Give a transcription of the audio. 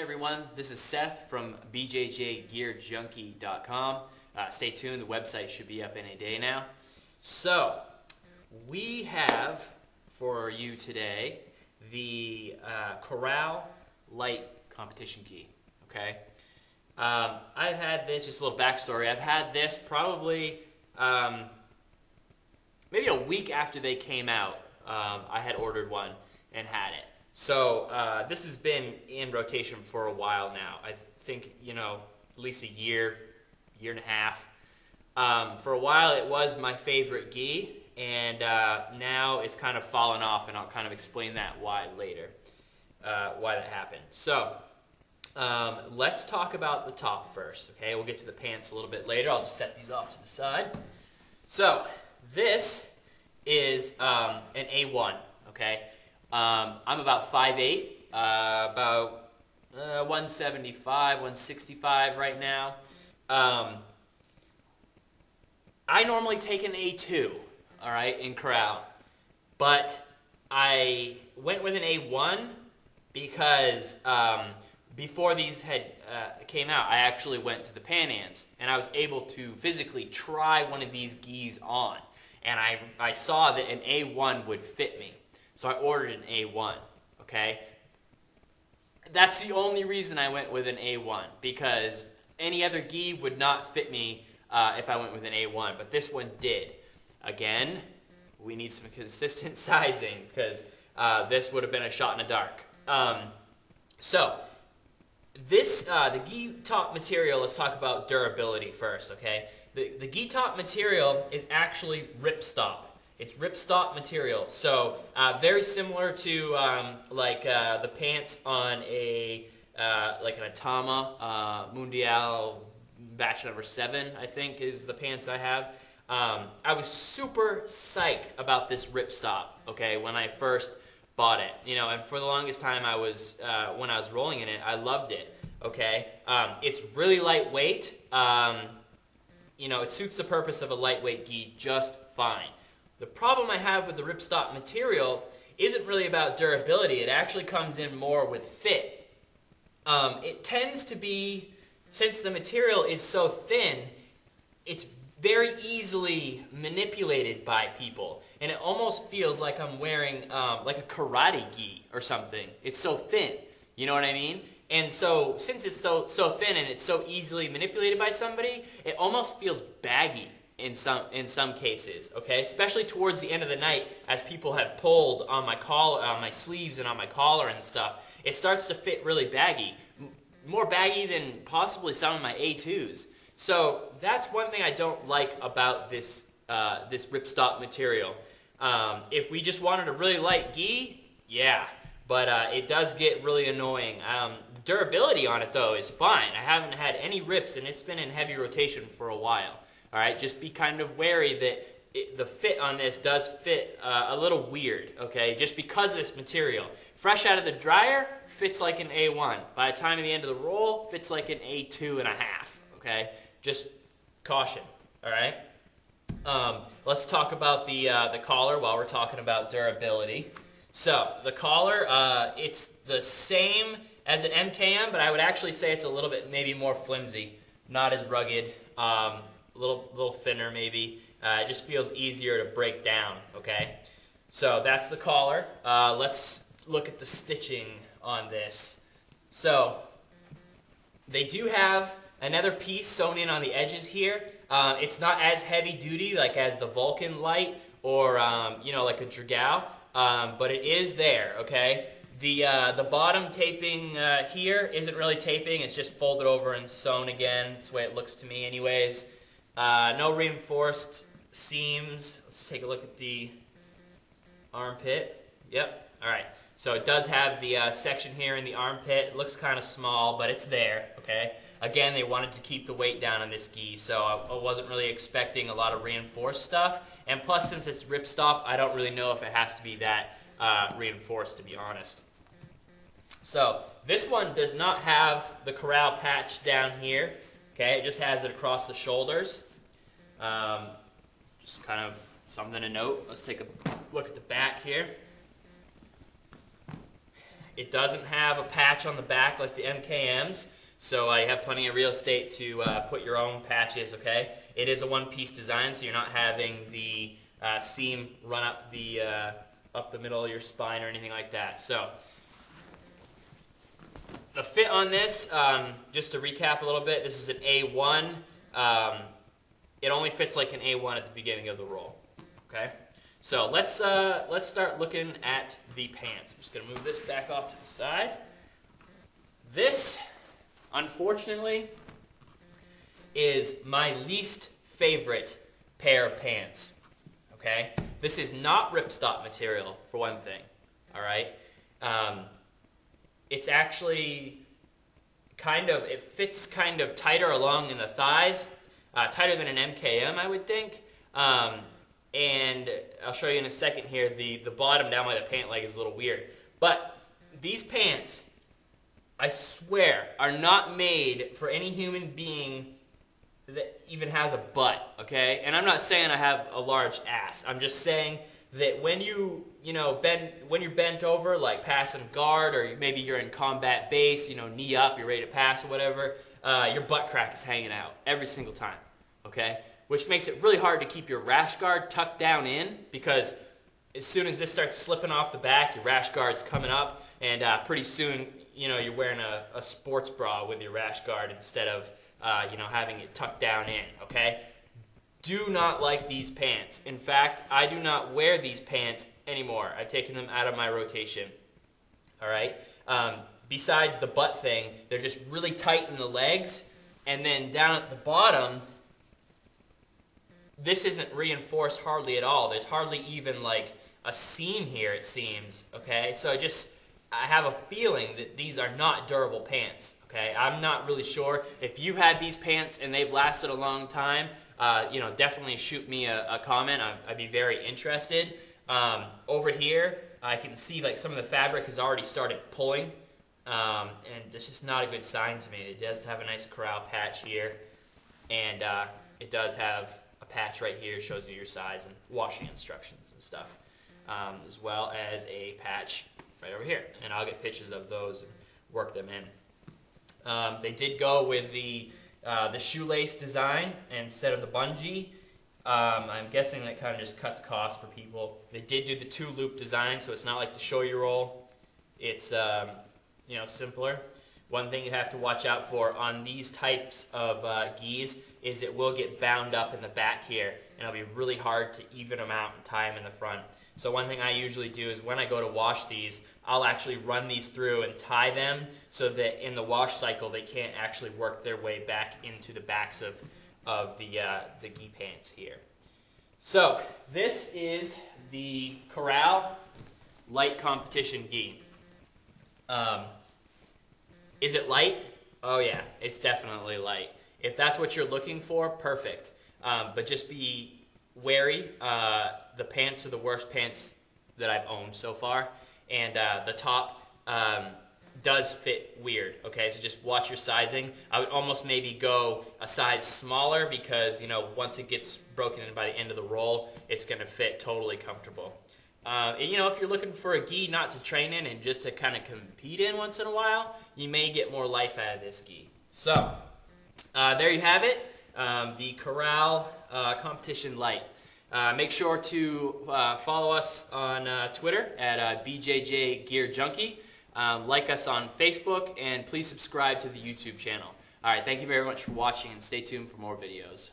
everyone, this is Seth from bjjgearjunkie.com. Stay tuned, the website should be up any day now. So, we have for you today the Koral Lite competition gi, okay? I've had this, just a little backstory, I've had this probably maybe a week after they came out. I had ordered one and had it. So this has been in rotation for a while now. I think, at least a year and a half. For a while it was my favorite gi, and now it's kind of fallen off, and I'll kind of explain that why later, why that happened. So let's talk about the top first, okay? We'll get to the pants a little bit later. I'll just set these off to the side. So this is an A1, okay? I'm about 5'8", about 175, 165 right now. I normally take an A2, all right, in Koral, but I went with an A1 because before these had came out, I actually went to the Pan Ams, and I was able to physically try one of these gis on, and I saw that an A1 would fit me. So I ordered an A1, okay? That's the only reason I went with an A1, because any other gi would not fit me if I went with an A1, but this one did. Again, we need some consistent sizing, because this would have been a shot in the dark. So, this, the gi top material, let's talk about durability first, okay? The gi top material is actually ripstop. It's ripstop material, so very similar to the pants on a like an Atama Mundial batch number 7, I think is the pants I have. I was super psyched about this ripstop, okay, when I first bought it, and for the longest time I was when I was rolling in it, I loved it, okay. It's really lightweight. It suits the purpose of a lightweight gi just fine. The problem I have with the ripstop material isn't really about durability. It actually comes in more with fit. It tends to be, since the material is so thin, it's very easily manipulated by people. And it almost feels like I'm wearing like a karate gi or something. It's so thin, you know what I mean? And so, since it's so thin and it's so easily manipulated by somebody, it almost feels baggy in some cases, okay? Especially towards the end of the night, as people have pulled on my collar, on my sleeves and on my collar and stuff, it starts to fit really baggy. More baggy than possibly some of my A2s. So that's one thing I don't like about this this ripstop material. If we just wanted a really light gi, yeah, but it does get really annoying. The durability on it though is fine. I haven't had any rips, and it's been in heavy rotation for a while. All right, just be kind of wary that the fit on this does fit a little weird, okay, just because of this material. Fresh out of the dryer, fits like an A1. By the time of the end of the roll, fits like an A2 and a half, okay? Just caution, all right? Let's talk about the collar while we're talking about durability. So, the collar, it's the same as an MKM, but I would actually say it's a little bit maybe more flimsy, not as rugged. A little thinner maybe. It just feels easier to break down, okay? So that's the collar. Let's look at the stitching on this. So they do have another piece sewn in on the edges here. It's not as heavy duty like as the Vulcan Lite or like a Dragao, but it is there, okay? The bottom taping here isn't really taping. It's just folded over and sewn again. That's the way it looks to me anyways. No reinforced seams. Let's take a look at the armpit. Yep, alright. So it does have the section here in the armpit. It looks kind of small, but it's there, okay? Again, they wanted to keep the weight down on this gi, so I wasn't really expecting a lot of reinforced stuff. And plus, since it's ripstop, I don't really know if it has to be that reinforced, to be honest. So this one does not have the Koral patch down here. Okay, it just has it across the shoulders. Just kind of something to note. Let's take a look at the back here. It doesn't have a patch on the back like the MKMs, so you have plenty of real estate to put your own patches, okay? It is a one-piece design, so you're not having the seam run up the middle of your spine or anything like that. So the fit on this, just to recap a little bit, this is an A1. It only fits like an A1 at the beginning of the roll, okay? So let's start looking at the pants. I'm just going to move this back off to the side. This, unfortunately, is my least favorite pair of pants, okay? This is not ripstop material, for one thing, all right? It's actually it fits kind of tighter along in the thighs, tighter than an MKM, I would think. And I'll show you in a second here, the bottom down by the pant leg is a little weird. But these pants, I swear, are not made for any human being that even has a butt, okay? And I'm not saying I have a large ass. I'm just saying that when when you're bent over, like passing guard, or maybe you're in combat base, knee up, you're ready to pass or whatever, your butt crack is hanging out every single time, okay? Which makes it really hard to keep your rash guard tucked down in, because as soon as this starts slipping off the back, your rash guard's coming up, and pretty soon, you're wearing a sports bra with your rash guard instead of, having it tucked down in, okay? Do not like these pants. In fact, I do not wear these pants anymore. I've taken them out of my rotation, all right? Besides the butt thing, they're just really tight in the legs, and then down at the bottom, this isn't reinforced hardly at all. There's hardly even like a seam here, it seems, okay? So I have a feeling that these are not durable pants, okay? I'm not really sure. If you had these pants and they've lasted a long time, definitely shoot me a comment. I'd be very interested. Over here, I can see like some of the fabric has already started pulling, and it's just not a good sign to me. It does have a nice Koral patch here, and it does have a patch right here, shows you your size and washing instructions and stuff, as well as a patch right over here. And I'll get pictures of those and work them in. They did go with the shoelace design instead of the bungee. I'm guessing that kind of just cuts costs for people. They did do the 2-loop design, so it's not like the show-you roll. It's simpler. One thing you have to watch out for on these types of gis is it will get bound up in the back here, and it'll be really hard to even them out and tie them in the front. So one thing I usually do is when I go to wash these, I'll actually run these through and tie them so that in the wash cycle they can't actually work their way back into the backs of the gi pants here. So this is the Koral Lite competition gi. Is it light? Oh yeah, it's definitely light. If that's what you're looking for, perfect. But just be wary. The pants are the worst pants that I've owned so far, and the top does fit weird, okay? So just watch your sizing. I would almost maybe go a size smaller because, once it gets broken in by the end of the roll, it's going to fit totally comfortable. If you're looking for a gi not to train in and just to kind of compete in once in a while, you may get more life out of this gi. So, there you have it, the Koral Competition Lite. Make sure to follow us on Twitter at BJJ Gear Junkie. Like us on Facebook, and please subscribe to the YouTube channel. All right, thank you very much for watching, and stay tuned for more videos.